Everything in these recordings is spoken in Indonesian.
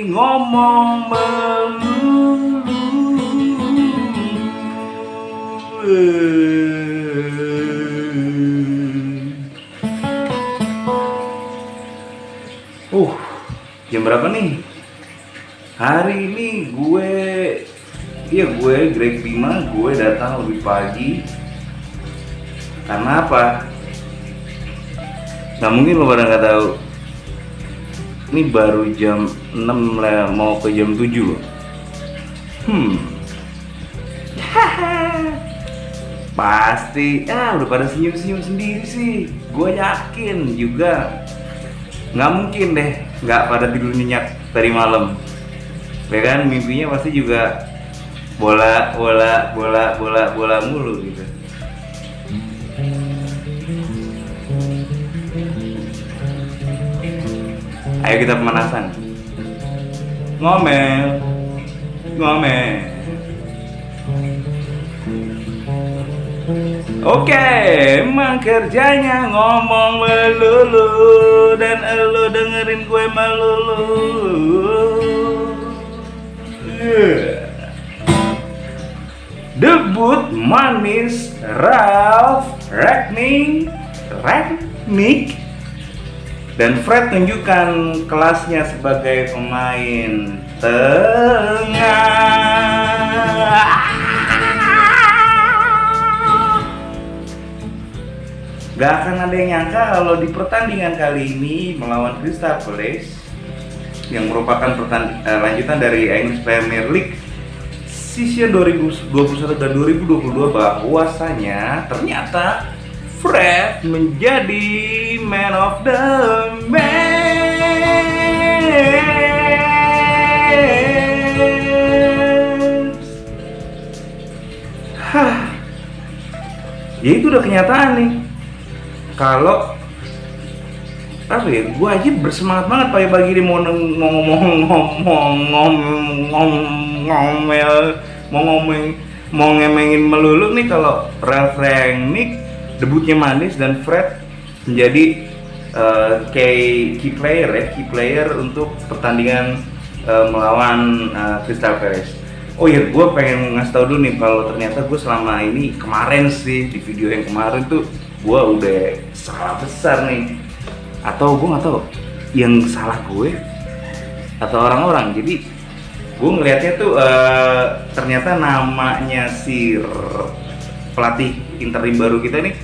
ngomong melulu. Jam berapa nih? Hari ini gue Greg Bima, gue datang lebih pagi. Karena apa? Nggak mungkin lo pada nggak tahu. Ini baru jam 6 lah, mau ke jam 7 loh. Pasti, udah pada senyum-senyum sendiri sih. Gue yakin juga nggak mungkin deh nggak pada tidur nyenyak tadi malam. Ya kan, mimpinya pasti juga bola mulu gitu. Ayo kita pemanasan. Ngomel. Oke, emang kerjanya ngomong melulu dan elu dengerin gue melulu. Debut manis Ralf Rangnick dan Fred tunjukkan kelasnya sebagai pemain tengah. Gak akan ada yang nyangka kalau di pertandingan kali ini melawan Crystal Palace yang merupakan lanjutan dari English Premier League season 2021 dan 2022 bahwasanya ternyata Fred menjadi man of the match. Ya itu udah kenyataan nih. Kalau apa ya, gue aja bersemangat banget pagi-pagi ini mau ngemengin melulu nih kalau Ralf Rangnick debutnya manis dan Fred menjadi key player untuk pertandingan melawan Crystal Palace. Oh iya, gue pengen ngasih tau dulu nih kalau ternyata gue selama ini kemarin sih di video yang kemarin tuh gue udah salah besar nih, atau gue nggak tahu yang salah gue atau orang-orang. Jadi gue ngelihatnya tuh ternyata namanya si pelatih interim baru kita nih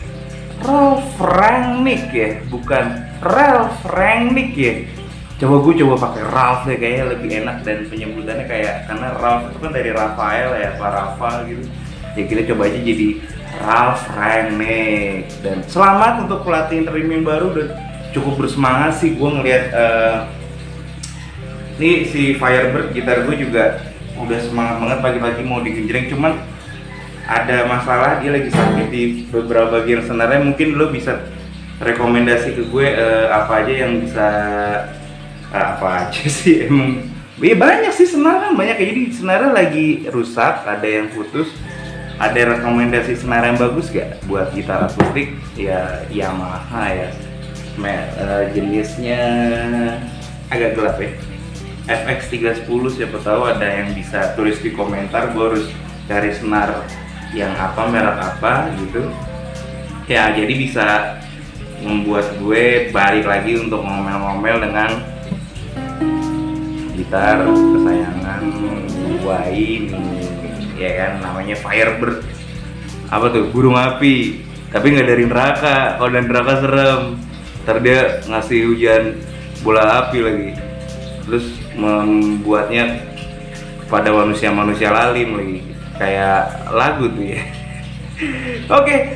Ralf Rangnick ya, bukan Ralf Rangnick ya. Coba pakai Ralf deh, kayaknya lebih enak dan penyebutannya kayak, karena Ralf itu kan dari Rafael ya, Pak Rafa gitu. Ya kita coba aja jadi Ralf Rangnick. Dan selamat untuk pelatih interim yang baru, udah cukup bersemangat sih gue ngelihat. Nih si Firebird gitar gue juga udah semangat banget pagi-pagi mau digenjreng, cuman ada masalah, dia lagi sakit di beberapa bagian senarnya. Mungkin lo bisa rekomendasi ke gue apa aja yang bisa apa aja sih, emang ya banyak sih senar kan, banyak ya. Jadi senarnya lagi rusak, ada yang putus. Ada rekomendasi senar yang bagus gak buat gitar akustik? Ya Yamaha ya, jenisnya agak gelap ya, FX310. Siapa tahu ada yang bisa tulis di komentar, gue harus cari senar yang apa, merek apa gitu ya. Jadi bisa membuat gue balik lagi untuk ngomel-ngomel dengan gitar kesayangan gue ini ya kan, namanya Firebird. Apa tuh, burung api, tapi nggak dari neraka. Kalau dari neraka serem, ntar dia ngasih hujan bola api lagi, terus membuatnya pada manusia lalim lagi, kayak lagu tuh ya. Oke,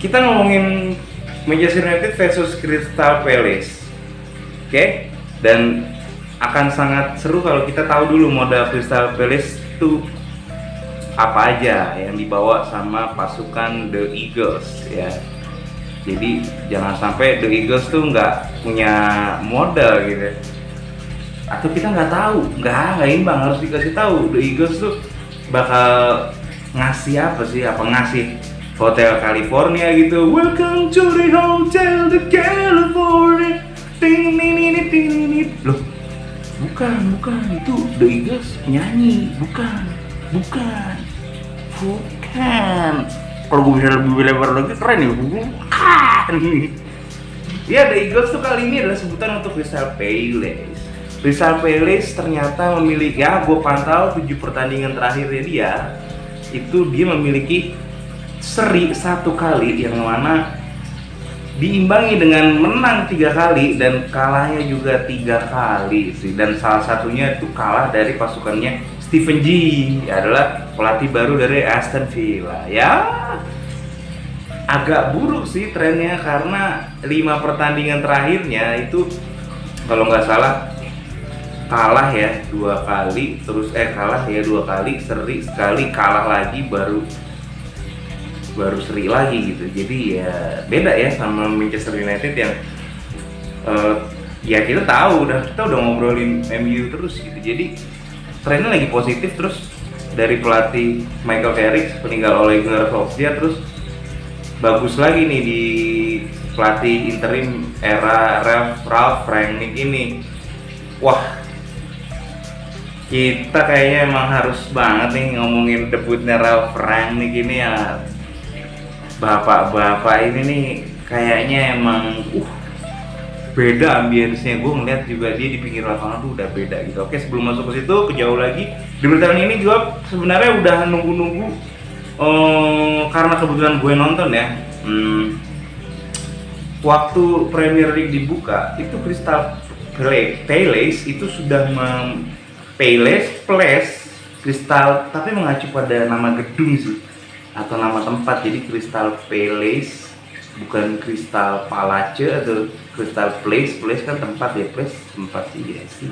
kita ngomongin Manchester United versus Crystal Palace. Oke, dan akan sangat seru kalau kita tahu dulu modal Crystal Palace itu apa aja yang dibawa sama pasukan The Eagles ya. Jadi jangan sampai The Eagles tuh nggak punya modal gitu, atau kita nggak tahu, nggak imbang. Harus dikasih tahu The Eagles tuh bakal ngasih apa sih, apa ngasih Hotel California gitu, welcome to the Hotel the California, ting. Loh, Bukan, itu The Eagles nyanyi, bukan. Kalau gue bisa lebih lebar lagi keren ya, bukan. Ya, The Eagles tuh kali ini adalah sebutan untuk Crystal Palace. Crystal Palace ternyata memiliki, ya gue pantau 7 pertandingan terakhirnya dia memiliki seri 1 kali yang mana diimbangi dengan menang 3 kali dan kalahnya juga 3 kali sih, dan salah satunya itu kalah dari pasukannya Steven G, adalah pelatih baru dari Aston Villa. Ya agak buruk sih trennya karena 5 pertandingan terakhirnya itu kalau nggak salah kalah ya 2 kali, terus kalah ya 2 kali, seri sekali, kalah lagi, baru seri lagi gitu. Jadi ya beda ya sama Manchester United yang ya kita udah ngobrolin MU terus gitu. Jadi trennya lagi positif terus dari pelatih Michael Carrick peninggal oleh Gunnar Solskjaer, terus bagus lagi nih di pelatih interim era Ralf Rangnick ini. Wah, kita kayaknya emang harus banget nih ngomongin debutnya Ralf Rangnick ini ya. Bapak-bapak ini nih kayaknya emang beda ambience-nya. Gue ngeliat juga dia di pinggir lapangan tuh udah beda gitu. Oke, sebelum masuk ke situ, jauh lagi di berita ini gue sebenarnya udah nunggu karena kebetulan gue nonton ya. Waktu Premier League dibuka itu Crystal Palace itu sudah Crystal, tapi mengacu pada nama gedung sih atau nama tempat. Jadi Crystal Palace, bukan Crystal Palace atau Crystal Place kan tempat ya, place tempat sih ya sih.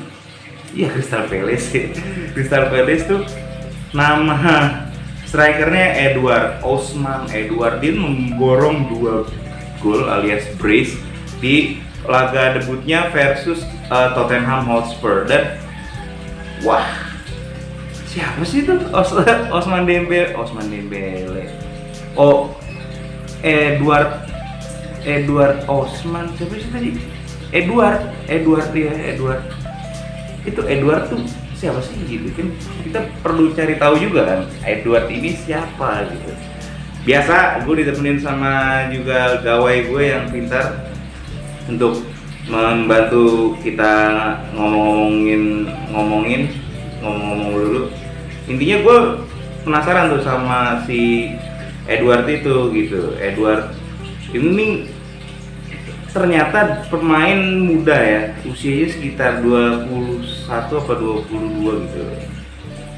Iya, Crystal Palace. Crystal Palace tuh nama strikernya Osman Edward. Dia memborong 2 gol alias brace di laga debutnya versus Tottenham Hotspur. Dan wah, siapa sih itu Osman Dembele? Edward Osman, siapa sih tadi? Edward. Itu Edward tuh siapa sih gitu kan? Kita perlu cari tahu juga kan, Edward ini siapa gitu. Biasa gue ditemenin sama juga gawai gue yang pintar untuk membantu kita ngomong dulu. Intinya gue penasaran tuh sama si Edward itu gitu. Edward ini ternyata pemain muda ya, usianya sekitar 21 apa 22 gitu.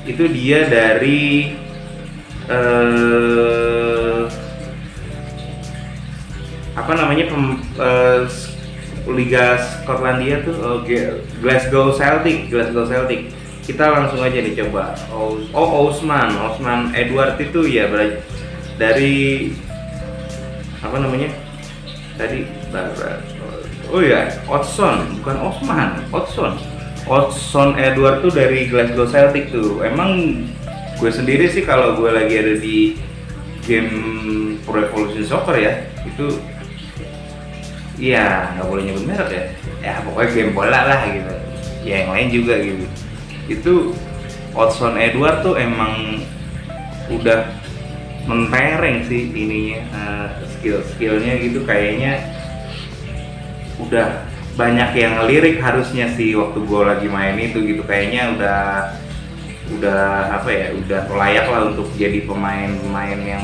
Itu dia dari Liga Skotlandia tuh, Glasgow Celtic. Kita langsung aja nih coba. Osman Edward itu ya dari tadi Odson Edward tuh dari Glasgow Celtic tuh. Emang gue sendiri sih kalau gue lagi ada di game Pro Evolution Soccer ya, itu iya nggak boleh nyebut merek ya pokoknya game bola lah gitu ya, yang lain juga gitu. Itu Odson Edward tuh emang udah mentereng sih ininya, skillnya gitu. Kayaknya udah banyak yang ngelirik harusnya sih waktu gue lagi main itu gitu. Kayaknya udah layak lah untuk jadi pemain yang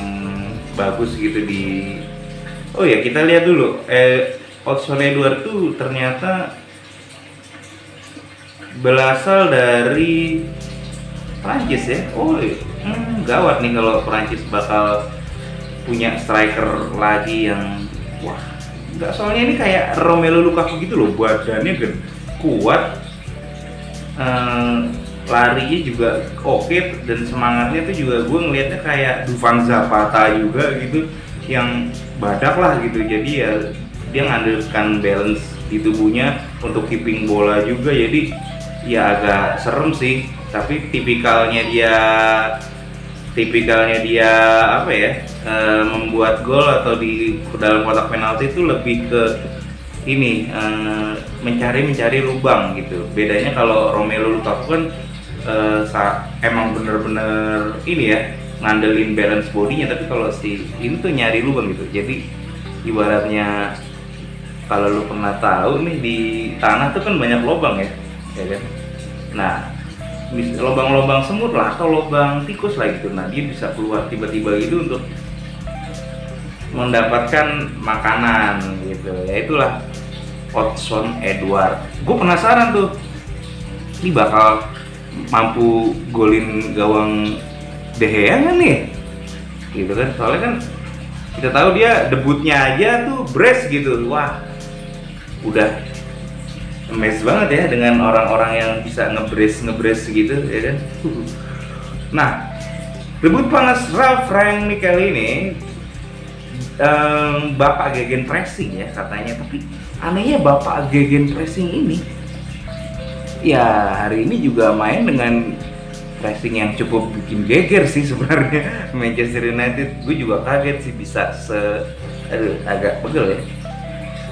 bagus gitu di. Oh ya, kita lihat dulu. Odson Edward tuh ternyata berasal dari Prancis ya. Gawat nih kalau Prancis bakal punya striker lagi yang enggak, soalnya ini kayak Romelu Lukaku gitu loh, badannya kuat, larinya juga oke, dan semangatnya tuh juga gue ngelihatnya kayak Dufan Zapata juga gitu, yang badak lah gitu. Jadi ya dia ngandalkan balance di tubuhnya untuk keeping bola juga, jadi ya agak serem sih. Tapi tipikalnya dia membuat gol atau di dalam kotak penalti itu lebih ke ini mencari lubang gitu. Bedanya kalau Romelu Lukaku kan emang bener-bener ini ya, ngandelin balance bodinya, tapi kalau si ini tuh nyari lubang gitu. Jadi ibaratnya kalau lu pernah tahu nih, di tanah tuh kan banyak lubang ya, ya kan? Nah, lubang-lubang semut lah atau lubang tikus lah gitu. Nah, dia bisa keluar tiba-tiba gitu untuk mendapatkan makanan gitu. Ya itulah Odsonne Edouard. Gue penasaran tuh, ini bakal mampu golin gawang De Gea kan nih? Gitu kan, soalnya kan kita tahu dia debutnya aja tuh brace gitu. Wah, udah amazed banget ya dengan orang-orang yang bisa ngebrace gitu ya kan. Nah, debut panas Ralf Rangnick kali ini bapak gegen pressing ya katanya, tapi anehnya bapak gegen pressing ini ya hari ini juga main dengan pressing yang cukup bikin geger sih sebenarnya. Manchester United, gue juga kaget sih bisa agak pegel ya.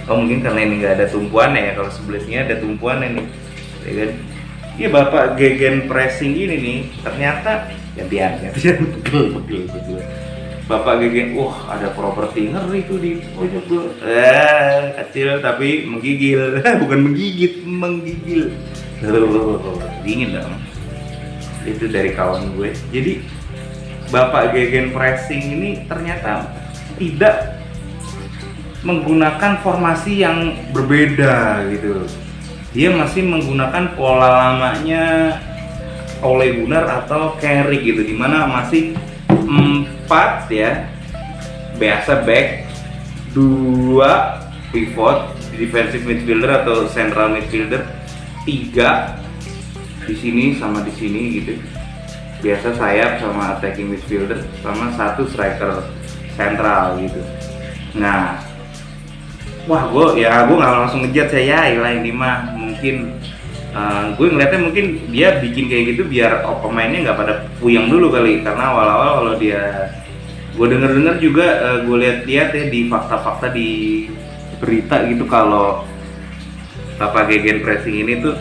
Oh mungkin karena ini nggak ada tumpuannya ya, kalau sebelah sini ada tumpuannya nih, ya kan? Iya bapak gegen pressing ini nih ternyata gantian pegel. Bapak gegen, ada properti ngeri tuh di pojok tuh, kecil tapi menggigil, bukan menggigil, dingin dong. Itu dari kawan gue. Jadi bapak gegen pressing ini ternyata tidak menggunakan formasi yang berbeda gitu. Dia masih menggunakan pola lamanya Ole Gunnar atau Carrick gitu, dimana masih 4 ya, biasa back, 2 pivot, defensive midfielder atau central midfielder, 3 di sini sama di sini gitu. Biasa sayap sama attacking midfielder, sama 1 striker sentral gitu. Nah, gue nggak langsung ngejat saya, ini mah mungkin gue ngeliatnya mungkin dia bikin kayak gitu biar pemainnya nggak pada puyeng dulu kali, karena awal-awal kalau dia, gue denger juga, gue lihat ya di fakta-fakta di berita gitu, kalau Bapak gegen pressing ini tuh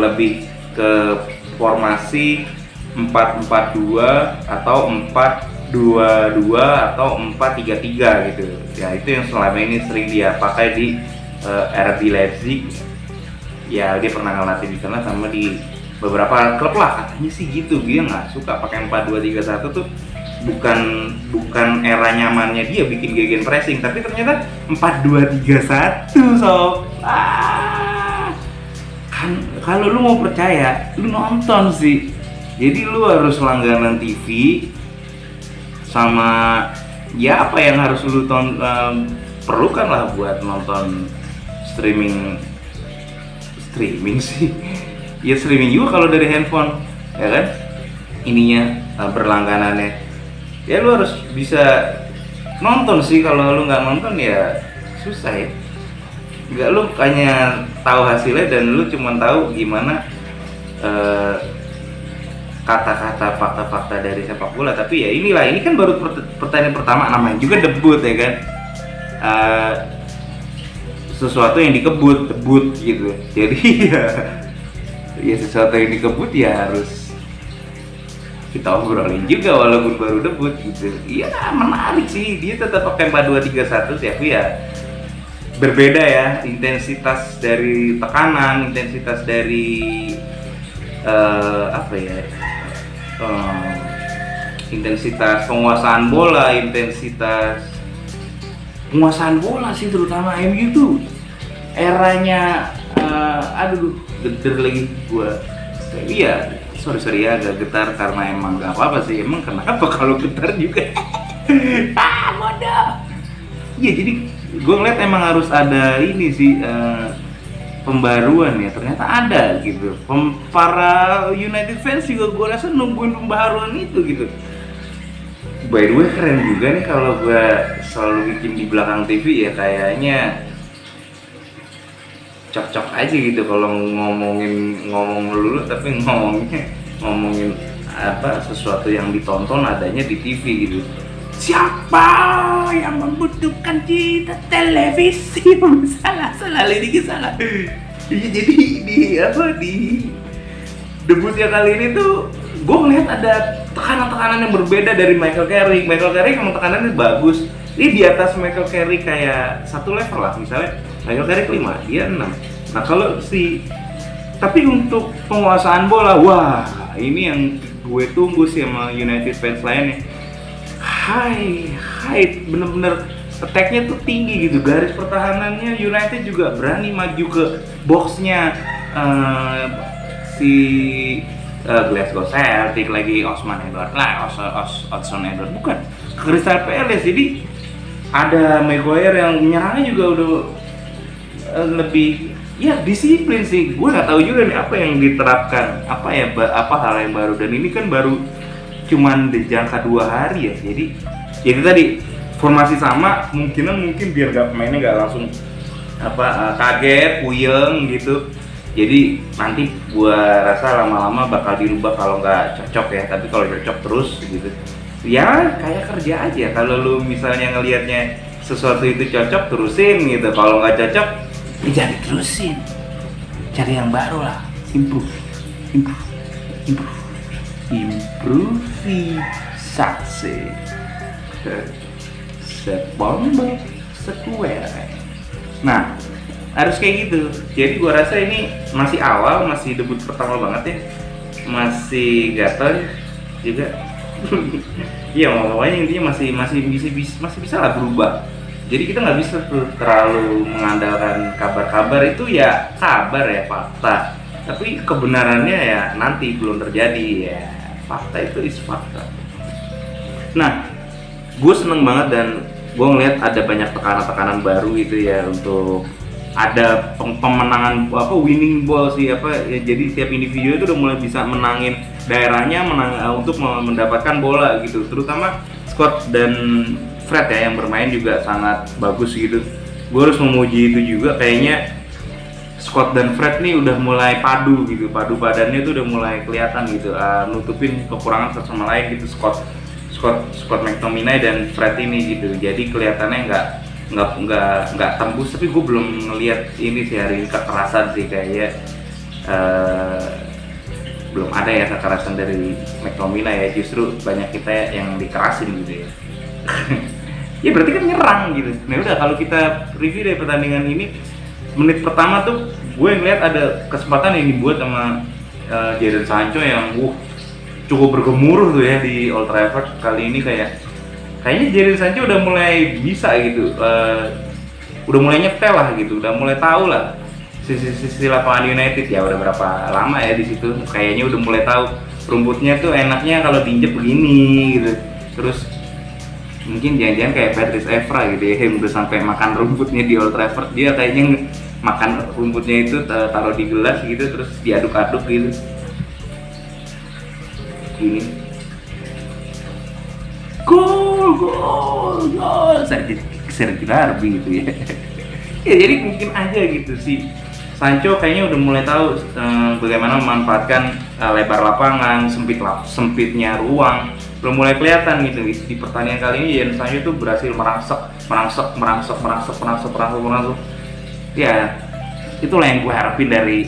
lebih ke formasi 4-4-2 atau 4-2-2 atau 4-3-3 gitu. Ya itu yang selama ini sering dia pakai di RB Leipzig. Ya dia pernah ngelatih di sana sama di beberapa klub lah, katanya sih gitu. Dia nggak suka pakai 4-2-3-1 tuh, bukan era nyamannya dia bikin gegen pressing, tapi ternyata 4-2-3-1 sob. Kan kalau lu mau percaya, lu nonton sih. Jadi lu harus langganan TV sama ya apa yang harus lu perlukan lah buat nonton streaming sih. Ya streaming juga kalau dari handphone, ya kan? Ininya berlangganannya. Ya lu harus bisa nonton sih, kalau lu nggak nonton ya susah ya. Nggak, lu hanya tahu hasilnya dan lu cuma tahu gimana kata-kata fakta-fakta dari sepak bola. Tapi ya inilah, ini kan baru pertandingan pertama, namanya juga debut ya kan. Sesuatu yang debut gitu. Jadi ya sesuatu yang dikebut ya harus kita obrolin juga walaupun baru debut gitu. Iya menarik sih, dia tetap pakai 4-2-3-1 tapi ya berbeda ya, intensitas dari tekanan, intensitas dari intensitas penguasaan bola, penguasaan bola sih, terutama MU tuh eranya geter lagi gua. Iya, sorry ya agak getar karena emang gak apa-apa sih. Emang kenapa kalau getar juga? Bodoh. Iya, jadi gue ngeliat emang harus ada ini sih, pembaruan ya, ternyata ada gitu. Para United fans juga gue rasa nungguin pembaruan itu gitu. By the way keren juga nih kalau gue selalu bikin di belakang TV ya, kayaknya cocok aja gitu kalau ngomong dulu, tapi ngomongin apa sesuatu yang ditonton adanya di TV gitu. siapa yang membutuhkan kita televisi? Salah ini salah. Iya, jadi di debutnya kali ini tuh gue ngeliat ada tekanan-tekanan yang berbeda dari Michael Carey. Michael Carey emang tekanannya bagus. Ini di atas Michael Carey kayak satu level lah. Misalnya Michael Carey 5, dia 6. Nah kalau tapi untuk penguasaan bola, wah ini yang gue tunggu sih sama United fans lainnya. High, bener-bener attack-nya tuh tinggi gitu. Garis pertahanannya United juga berani maju ke box-nya si Glasgow Celtic lagi, Osman Edward lah, Osman Edward bukan, Crystal Palace. Jadi ada Maguire yang menyerangnya juga udah lebih ya disiplin sih. Gue nggak tahu juga nih apa yang diterapkan, apa hal yang baru, dan ini kan baru cuman di jangka 2 hari ya. Jadi itu tadi formasi sama, mungkin biar pemainnya nggak langsung kaget, puyeng gitu. Jadi nanti gua rasa lama-lama bakal dirubah kalau nggak cocok ya. Tapi kalau cocok terus gitu, ya kayak kerja aja. Kalau lu misalnya ngelihatnya sesuatu itu cocok, terusin gitu. Kalau nggak cocok, ya jangan terusin. Cari yang baru lah. Improvisasi. Sepondok sekuere. Nah, harus kayak gitu. Jadi gua rasa ini masih awal, masih debut pertama banget ya, masih gatel juga. Iya, pokoknya intinya masih bisa lah berubah. Jadi kita nggak bisa tuh terlalu mengandalkan kabar-kabar itu, ya kabar ya, fakta. Tapi kebenarannya ya nanti belum terjadi ya. Fakta itu is fakta. Nah, gue seneng banget dan gue ngeliat ada banyak tekanan-tekanan baru gitu ya, untuk ada pemenangan winning ball sih ya, jadi tiap individu itu udah mulai bisa menangin daerahnya, untuk mendapatkan bola gitu. Terutama Scott dan Fred ya yang bermain juga sangat bagus gitu. Gue harus memuji itu juga, kayaknya Scott dan Fred nih udah mulai padu badannya tuh udah mulai kelihatan gitu, nutupin kekurangan satu sama lain gitu. Scott McTominay dan Fred ini gitu, jadi kelihatannya nggak tembus. Tapi gue belum ngelihat ini sih hari ini kekerasan sih, kayak belum ada ya kekerasan dari McTominay ya, justru banyak kita yang dikerasin gitu ya. Ya berarti kan nyerang gitu. Nah udah, kalau kita review dari pertandingan ini, menit pertama tuh gue ngeliat ada kesempatan yang dibuat sama Jadon Sancho yang cukup bergemuruh tuh ya di Old Trafford kali ini. Kayaknya Jadon Sancho udah mulai bisa gitu, udah mulai nyetel lah gitu, udah mulai tahu lah sisi lapangan United. Ya udah berapa lama ya di situ, kayaknya udah mulai tahu rumputnya tuh enaknya kalau diinjek begini gitu. Terus mungkin jangan-jangan kayak Patrice Evra gitu ya, yang udah sampai makan rumputnya di Old Trafford. Dia kayaknya makan rumputnya itu taruh di gelas gitu, terus diaduk-aduk gitu. Gini. Gol, Sergio Darby gitu ya. Ya jadi mungkin aja gitu sih. Sancho kayaknya udah mulai tahu bagaimana memanfaatkan lebar lapangan, sempitnya ruang. Belum mulai kelihatan gitu di pertandingan kali ini. Jadon Sancho tuh berhasil merangsek. Ya, itulah yang gue harapin dari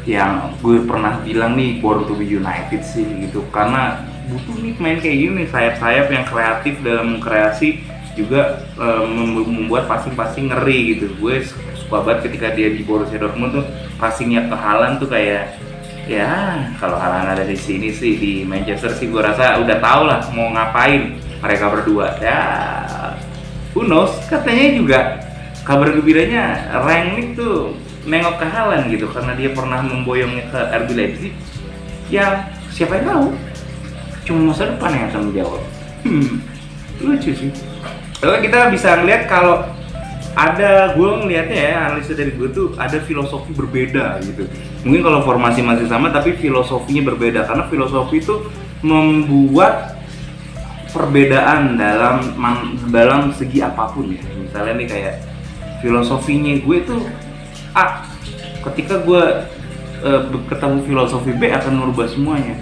yang gue pernah bilang nih, Born to be United sih gitu. Karena butuh nih main kayak gini, sayap-sayap yang kreatif dalam kreasi juga, membuat passing ngeri gitu. Gue suka banget ketika dia di Borussia Dortmund tuh passingnya ke Haaland tuh kayak, ya kalau Haaland ada di sini sih, di Manchester sih gue rasa udah tau lah mau ngapain mereka berdua ya. Who knows, katanya juga kabar gembiranya Rangnick tuh nengok ke Haaland gitu karena dia pernah memboyongnya ke RB Leipzig. Ya siapa yang tahu, cuma masa depan yang akan menjawab. Lucu sih. Lalu kita bisa ngeliat kalau ada, gue ngeliatnya ya, analisa dari gue tuh ada filosofi berbeda gitu. Mungkin kalau formasi masih sama tapi filosofinya berbeda, karena filosofi itu membuat perbedaan dalam segi apapun ya. Misalnya nih kayak filosofinya gue tuh A, ketika gue ketemu filosofi B akan merubah semuanya.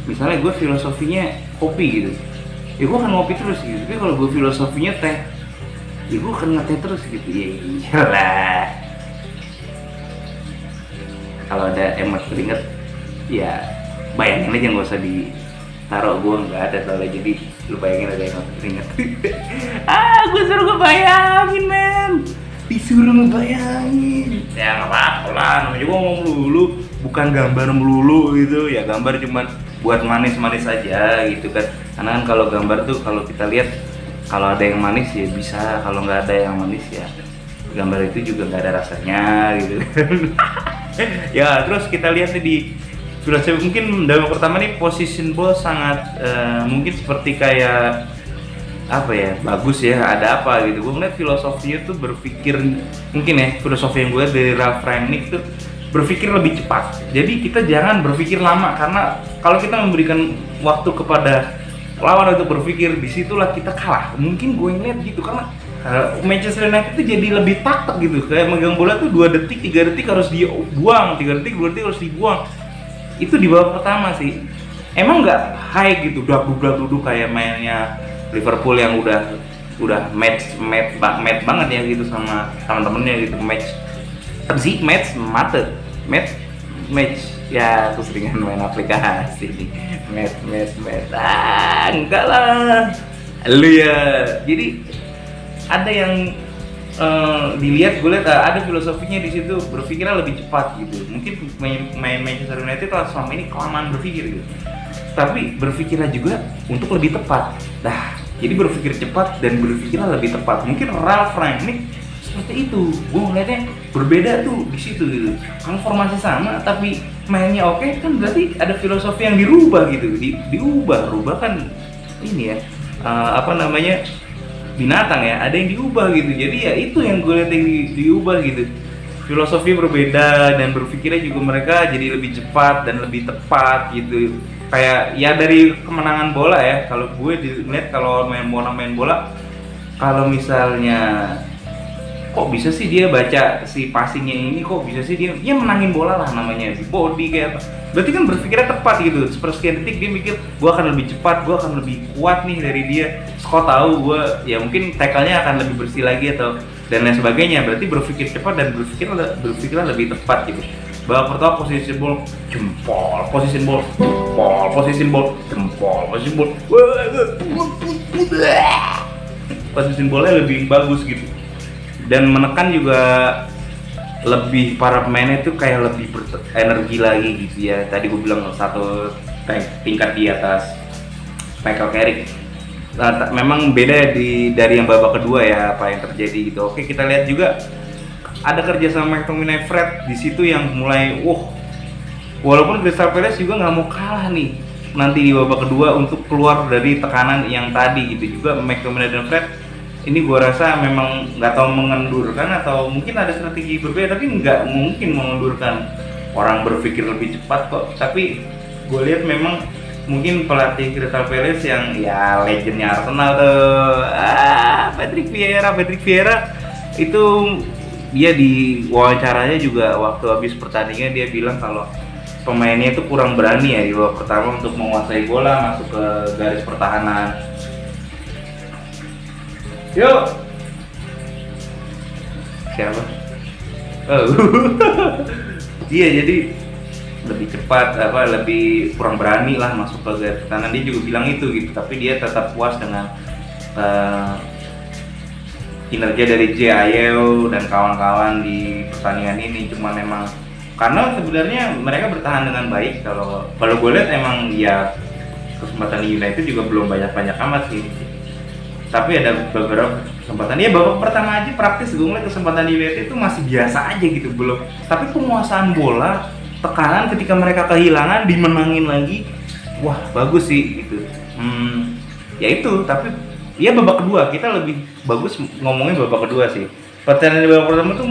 Misalnya gue filosofinya kopi gitu, ya gue akan ngopi terus gitu. Tapi kalau gue filosofinya teh, ya gue akan ngeteh terus gitu. Ya iyalah. Kalau ada emot keringet, ya bayangin aja, nggak usah ditaruh, gue nggak ada soalnya, jadi lu bayangin ada emot keringet. Gue suruh ngebayangin men, disuruh ngebayangin. Ya nggak apa-apa lah, namanya gue ngomong melulu, bukan gambar melulu gitu. Ya gambar cuman buat manis-manis aja gitu kan. Karena kan kalau gambar tuh kalau kita lihat, kalau ada yang manis ya bisa, kalau nggak ada yang manis ya gambar itu juga nggak ada rasanya gitu. Ya terus kita lihat nih di filosofi, mungkin dalam pertama nih position ball sangat mungkin seperti kayak apa ya, bagus ya, ada apa gitu. Gue ngeliat filosofinya tuh berpikir, mungkin ya filosofi yang gue lihat dari Ralph Rangnick tuh berpikir lebih cepat. Jadi kita jangan berpikir lama, karena kalau kita memberikan waktu kepada lawan untuk berpikir, disitulah kita kalah. Mungkin gue ngeliat gitu, karena Manchester United itu jadi lebih taktik gitu, kayak megang bola tuh 2 detik, 3 detik harus dibuang, 3 detik, 2 detik harus dibuang. Itu di babak pertama sih. Emang nggak high gitu, duduk kayak mainnya Liverpool yang udah match banget ya gitu sama temen-temennya gitu, match ya. Aku seringan main aplikasi nih, match enggak lah lu ya. Jadi ada yang dilihat, gue lihat ada filosofinya di situ, berpikirnya lebih cepat gitu. Mungkin main Manchester United lah selama ini kelamaan berpikir gitu, tapi berpikirnya juga untuk lebih tepat. Jadi berpikir cepat dan berpikirnya lebih tepat. Mungkin Ralph Rangnick seperti itu. Gue ngeliatnya berbeda tuh di situ gitu. Kalau formasi sama tapi mainnya oke, kan berarti ada filosofi yang dirubah gitu. Rubah kan ini ya, binatang ya, ada yang diubah gitu. Jadi ya itu yang gue lihat yang diubah gitu. Filosofi berbeda dan berpikirnya juga mereka jadi lebih cepat dan lebih tepat gitu. Kayak ya dari kemenangan bola ya, kalau gue dilihat kalau main bola, kalau misalnya kok bisa sih dia baca si passingnya ini, kok bisa sih dia menangin bola lah, namanya di body kayak apa. Berarti kan berpikirnya tepat gitu. Sepersekian detik dia mikir, gue akan lebih cepat, gue akan lebih kuat nih dari dia. Kok tahu gue ya mungkin tackle-nya akan lebih bersih lagi atau dan lain sebagainya. Berarti berpikir cepat dan berpikirnya lebih tepat gitu. Babak pertama position ball jempol, position ball jempol, position ball jempol, position ball position ballnya lebih bagus gitu. Dan menekan juga lebih, para pemainnya itu kayak lebih berenergi lagi gitu ya. Tadi gue bilang satu tingkat di atas Michael Carrick. Memang beda dari yang babak kedua ya apa yang terjadi gitu. Oke, kita lihat juga ada kerja sama McTominay, Fred di situ yang mulai walaupun Crystal Palace juga nggak mau kalah nih nanti di babak kedua untuk keluar dari tekanan yang tadi gitu. Juga McTominay dan Fred ini gue rasa memang nggak tahu mengendurkan atau mungkin ada strategi berbeda, tapi nggak mungkin mengendurkan, orang berpikir lebih cepat kok. Tapi gue lihat memang mungkin pelatih Crystal Palace yang ya legendnya Arsenal tuh, Patrick Vieira itu, dia di wawancaranya juga waktu habis pertandingan dia bilang kalau pemainnya itu kurang berani ya di babak pertama untuk menguasai bola, masuk ke garis pertahanan. Yuk, siapa? Iya, jadi lebih cepat, lebih kurang berani lah masuk ke garis pertahanan. Dia juga bilang itu gitu, tapi dia tetap puas dengan kinerja dari J. Ayew dan kawan-kawan di pertandingan ini. Cuma memang karena sebenarnya mereka bertahan dengan baik. Kalau gue lihat emang ya kesempatan di United juga belum banyak amat sih. Tapi ada beberapa kesempatan. Ya babak pertama aja praktis gue ngeliat kesempatan di United itu masih biasa aja gitu, belum. Tapi penguasaan bola, tekanan ketika mereka kehilangan dimenangin lagi, wah bagus sih gitu. Ya itu, tapi ya babak kedua kita lebih bagus ngomongin babak kedua sih. Pertandingan di babak pertama tuh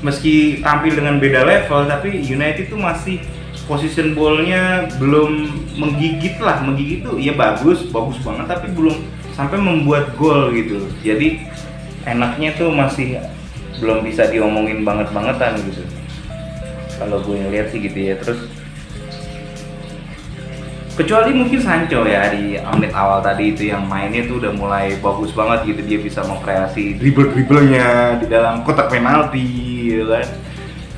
meski tampil dengan beda level, tapi United tuh masih position ball-nya belum menggigit tuh ya bagus banget, tapi belum sampai membuat gol gitu. Jadi enaknya tuh masih belum bisa diomongin banget-bangetan gitu. Kalau gue ngeliat sih gitu ya. Terus Kecuali mungkin Sancho ya, di menit awal tadi itu yang mainnya tuh udah mulai bagus banget gitu, dia bisa mengkreasi dribble-dribblenya di dalam kotak penalti gitu kan.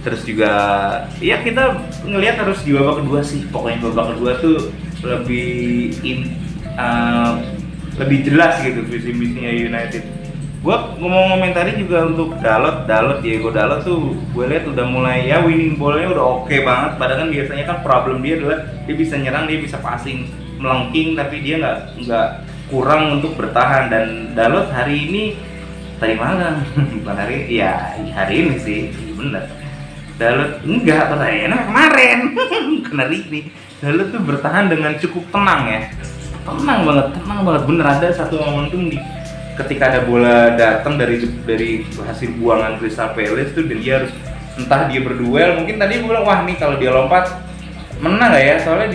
Terus juga ya kita ngelihat harus di babak kedua sih, pokoknya babak kedua tuh lebih lebih jelas gitu visi misinya United. Gua ngomong komentari juga untuk Diego Dalot tuh gue lihat udah mulai ya winning ball-nya udah oke banget. Padahal kan biasanya kan problem dia adalah dia bisa nyerang, dia bisa passing melengking, tapi dia nggak kurang untuk bertahan. Dan Dalot hari ini tadi malam bukan hari ini sih bener. Dalot enggak pertanyaannya kemarin hari ini Dalot tuh bertahan dengan cukup tenang ya, tenang banget bener. Ada satu momentum di ketika ada bola datang dari hasil buangan Crystal Palace tuh, dan dia harus entah dia berduel, mungkin tadi gue bilang wah nih kalau dia lompat menang nggak ya, soalnya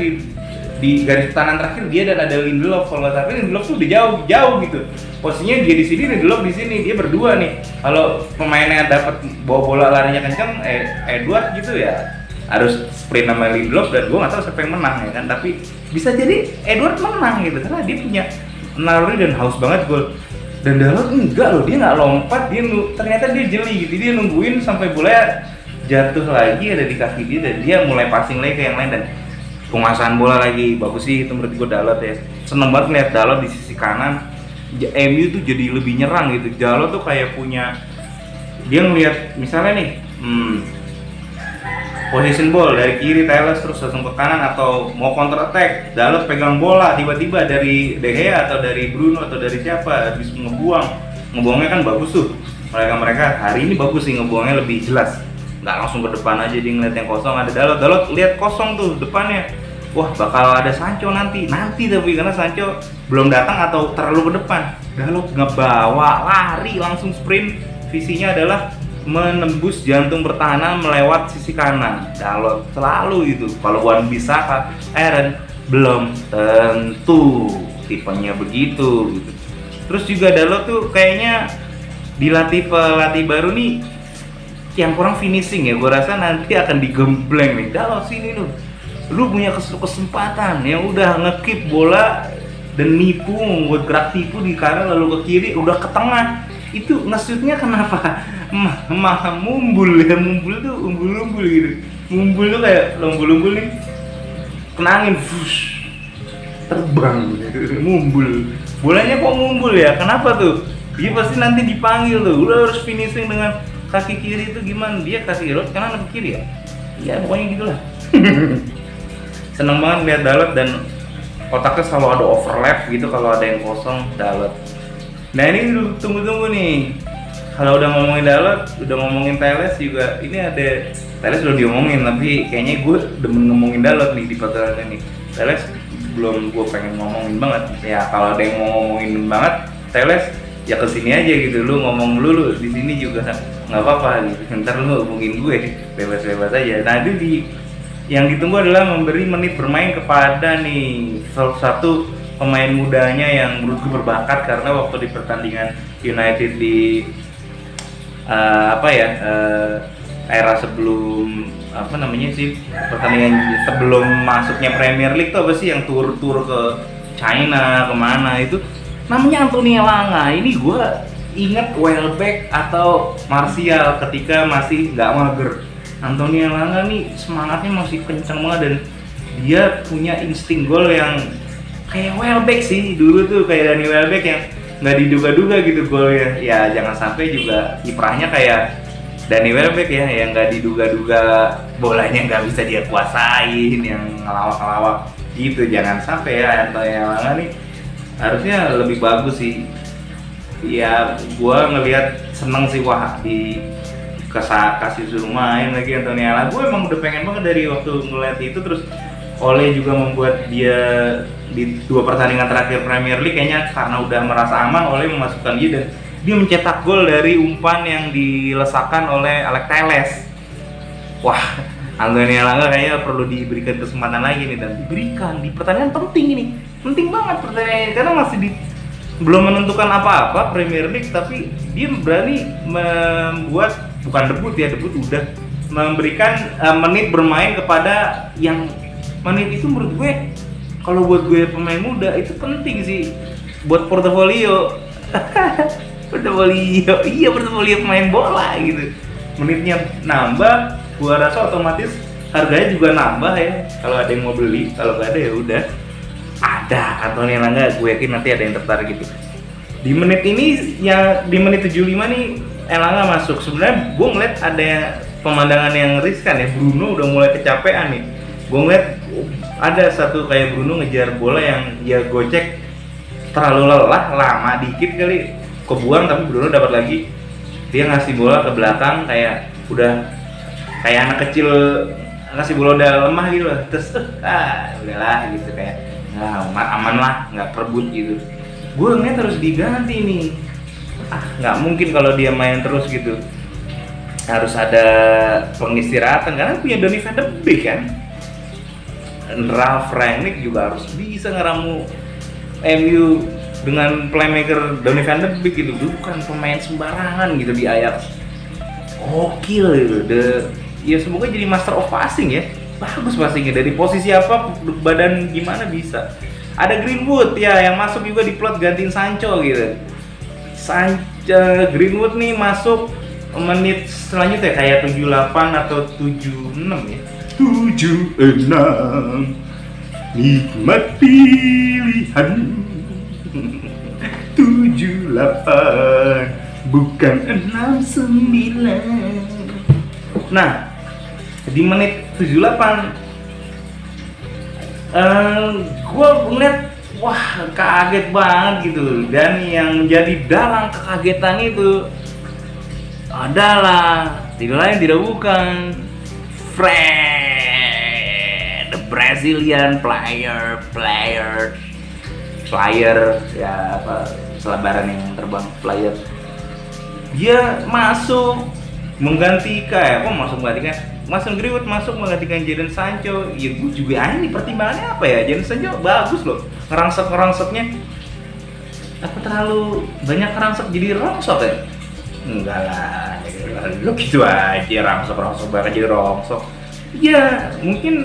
di garis pertahanan terakhir dia dan ada Lindelof, kalau nggak salah Lindelof tuh udah jauh gitu posisinya, dia di sini Lindelof di sini, dia berdua nih. Kalau pemainnya dapat bawa bola larinya kencang, Edward gitu ya harus sprint sama Lindelof, dan gue nggak tahu siapa yang menang ya kan, tapi bisa jadi Edward menang gitu karena dia punya naluri dan haus banget gol. Dan Dalot enggak loh, dia nggak lompat, ternyata dia jeli gitu, dia nungguin sampai bola jatuh lagi ada di kaki dia, dan dia mulai passing lagi ke yang lain, dan penguasaan bola lagi bagus sih itu menurut gue Dalot ya. Seneng banget lihat Dalot di sisi kanan, MU tuh jadi lebih nyerang gitu. Dalot tuh kayak punya, dia ngelihat misalnya nih position ball dari kiri Telles terus langsung ke kanan, atau mau counter attack Dalot pegang bola tiba-tiba dari De Gea atau dari Bruno atau dari siapa habis ngebuangnya kan bagus tuh. Mereka hari ini bagus sih ngebuangnya, lebih jelas, nggak langsung ke depan aja dia ngeliat yang kosong ada Dalot lihat kosong tuh depannya, wah bakal ada Sancho nanti tapi karena Sancho belum datang atau terlalu ke depan, Dalot ngebawa lari langsung sprint, visinya adalah menembus jantung pertahanan melewat sisi kanan. Dalot selalu itu. Kalau Wan Bissaka, Aaron belum tentu tipenya begitu gitu. Terus juga Dalot tuh kayaknya dilatih pelatih baru nih yang kurang finishing ya. Gue rasa nanti akan digembleng nih. Dalot sini lu punya kesempatan yang udah ngekip bola dan nipu, membuat gerak tipu di kanan lalu ke kiri, udah ke tengah. Itu nge-shootnya kenapa mumbul tuh umbul gitu, mumbul tuh kayak umbul nih kena angin terbang gitu, mumbul bolanya kok mumbul ya, kenapa tuh? Dia pasti nanti dipanggil tuh, udah harus finishing dengan kaki kiri itu gimana, dia kasih road kanan atau kiri ya pokoknya gitulah. Seneng banget lihat Dalot, dan otaknya selalu ada overlap gitu kalau ada yang kosong Dalot. Nah ini tunggu nih, kalau udah ngomongin Dalot, udah ngomongin Telles juga, ini ada Telles udah diomongin, tapi kayaknya gue demen ngomongin Dalot nih di pertandingan ini. Telles belum gue pengen ngomongin banget, ya kalau ada yang mau ngomongin banget Telles ya kesini aja gitu, lu ngomong lu di sini juga nggak apa-apa gitu, ntar lu hubungin gue bebas-bebas aja. Nah itu yang ditunggu adalah memberi menit bermain kepada nih salah satu pemain mudanya yang menurut gue berbakat, karena waktu di pertandingan United di era sebelum pertandingan sebelum masuknya Premier League tuh apa sih yang tur ke China kemana itu, namanya Anthony Elanga. Ini gue inget Welbeck atau Martial ketika masih nggak mager. Anthony Elanga nih semangatnya masih kencang banget, dan dia punya insting gol yang kayak Welbeck sih dulu tuh, kayak Danny Welbeck yang nggak diduga-duga gitu golnya. Ya jangan sampai juga kiprahnya kayak Danny Welbeck ya, yang nggak diduga-duga bolanya nggak bisa dia kuasain, yang ngelawak-ngelawak gitu. Jangan sampai ya, Anthony Elanga nih harusnya lebih bagus sih. Ya gua ngelihat seneng sih, wah kasih suruh main lagi Anthony Elanga. Gue emang udah pengen banget dari waktu ngeliat itu. Terus Ole juga membuat dia di 2 pertandingan terakhir Premier League kayaknya karena udah merasa aman, Ole memasukkan dia dan dia mencetak gol dari umpan yang dilesakan oleh Alex Telles. Wah, Anthony Elanga kayaknya perlu diberikan kesempatan lagi nih, dan diberikan di pertandingan penting ini. Penting banget pertandingan karena masih belum menentukan apa-apa Premier League, tapi dia berani membuat, bukan debut udah memberikan menit bermain kepada yang menit itu menurut gue kalau buat gue pemain muda itu penting sih buat portofolio. Portofolio, iya portofolio pemain bola gitu. Menitnya nambah, gua rasa otomatis harganya juga nambah ya. Kalau ada yang mau beli, kalau nggak ada ya udah. Ada atau nggak, gue yakin nanti ada yang tertarik gitu. Di menit ini, ya di menit 75 nih Elanga masuk. Sebenarnya gue ngeliat ada pemandangan yang riskan ya. Bruno udah mulai kecapean nih. Gue ngeliat ada satu kayak Bruno ngejar bola yang dia gocek terlalu lelah, lama dikit kali kebuang, tapi Bruno dapat lagi. Dia ngasih bola ke belakang kayak udah kayak anak kecil ngasih bola udah lemah gitu loh. Terus udahlah gitu kayak aman lah, nggak perebut gitu. Gue ngeliat harus diganti nih. Nggak mungkin kalau dia main terus gitu. Harus ada pengistirahatan karena punya Donny van de Beek kan. Ralf Rangnick juga harus bisa ngeramu MU dengan playmaker Donny van de Beek gitu. Bukan pemain sembarangan gitu di Ajax. Gokil gitu. Ya semoga jadi master of passing ya. Bagus passingnya dari posisi apa, badan gimana bisa. Ada Greenwood ya yang masuk juga di plot gantiin Sancho gitu. Greenwood nih masuk menit selanjutnya kayak 78 atau 76 ya. 76 nikmat pilihan. 78 bukan 69. Nah, di menit 78 gue ngeliat wah kaget banget gitu. Dan yang menjadi dalang kekagetan itu adalah tidak lain tidak bukan Fred, the Brazilian player ya apa selebaran yang terbang player. Dia masuk menggantikan Mason Greenwood masuk menggantikan Jadon Sancho. Ya gue juga aneh pertimbangannya apa ya. Jadon Sancho bagus loh ngerangsek-ngerangsaknya. Apa terlalu banyak ngerangsek jadi rongsok ya? Enggak lah, lu gitu aja rangsok banget jadi rongsok. Ya mungkin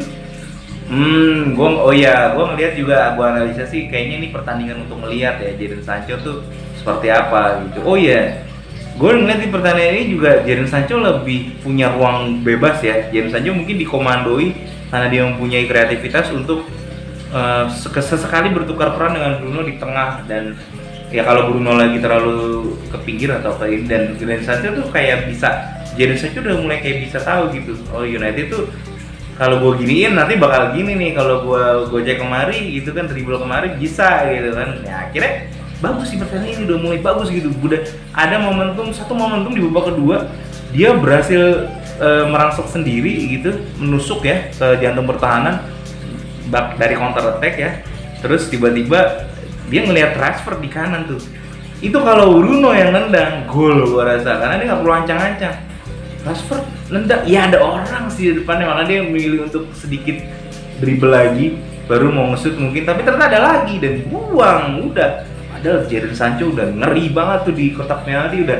gue ngelihat juga, gue analisa sih kayaknya ini pertandingan untuk melihat ya Jadon Sancho tuh seperti apa gitu. Gue ngeliat di pertandingan ini juga Jadon Sancho lebih punya ruang bebas ya. Jadon Sancho mungkin dikomandoi karena dia mempunyai kreativitas untuk sesekali bertukar peran dengan Bruno di tengah. Dan ya kalau Bruno lagi terlalu ke pinggir atau ke ini, dan Jadon Sancho tuh kayak bisa, Jadon Sancho udah mulai kayak bisa tahu gitu, oh United tuh kalau gue giniin nanti bakal gini nih, kalau gue gojek kemari gitu kan, dribble kemari bisa gitu kan. Ya akhirnya bagus sih pertandingan ini, udah mulai bagus gitu. Udah ada satu momentum di babak kedua dia berhasil merangsek sendiri gitu, menusuk ya ke jantung pertahanan dari counter attack ya. Terus tiba-tiba dia ngelihat transfer di kanan tuh. Itu kalau Bruno yang nendang gol gua rasa, karena dia nggak perlu ancang-ancang. Transfer nendang, ya ada orang sih di depannya, makanya dia memilih untuk sedikit dribble lagi, baru mau nge-shoot mungkin, tapi ternyata ada lagi dan buang udah. Padahal Jadon Sancho udah ngeri banget tuh di kotak penalti, udah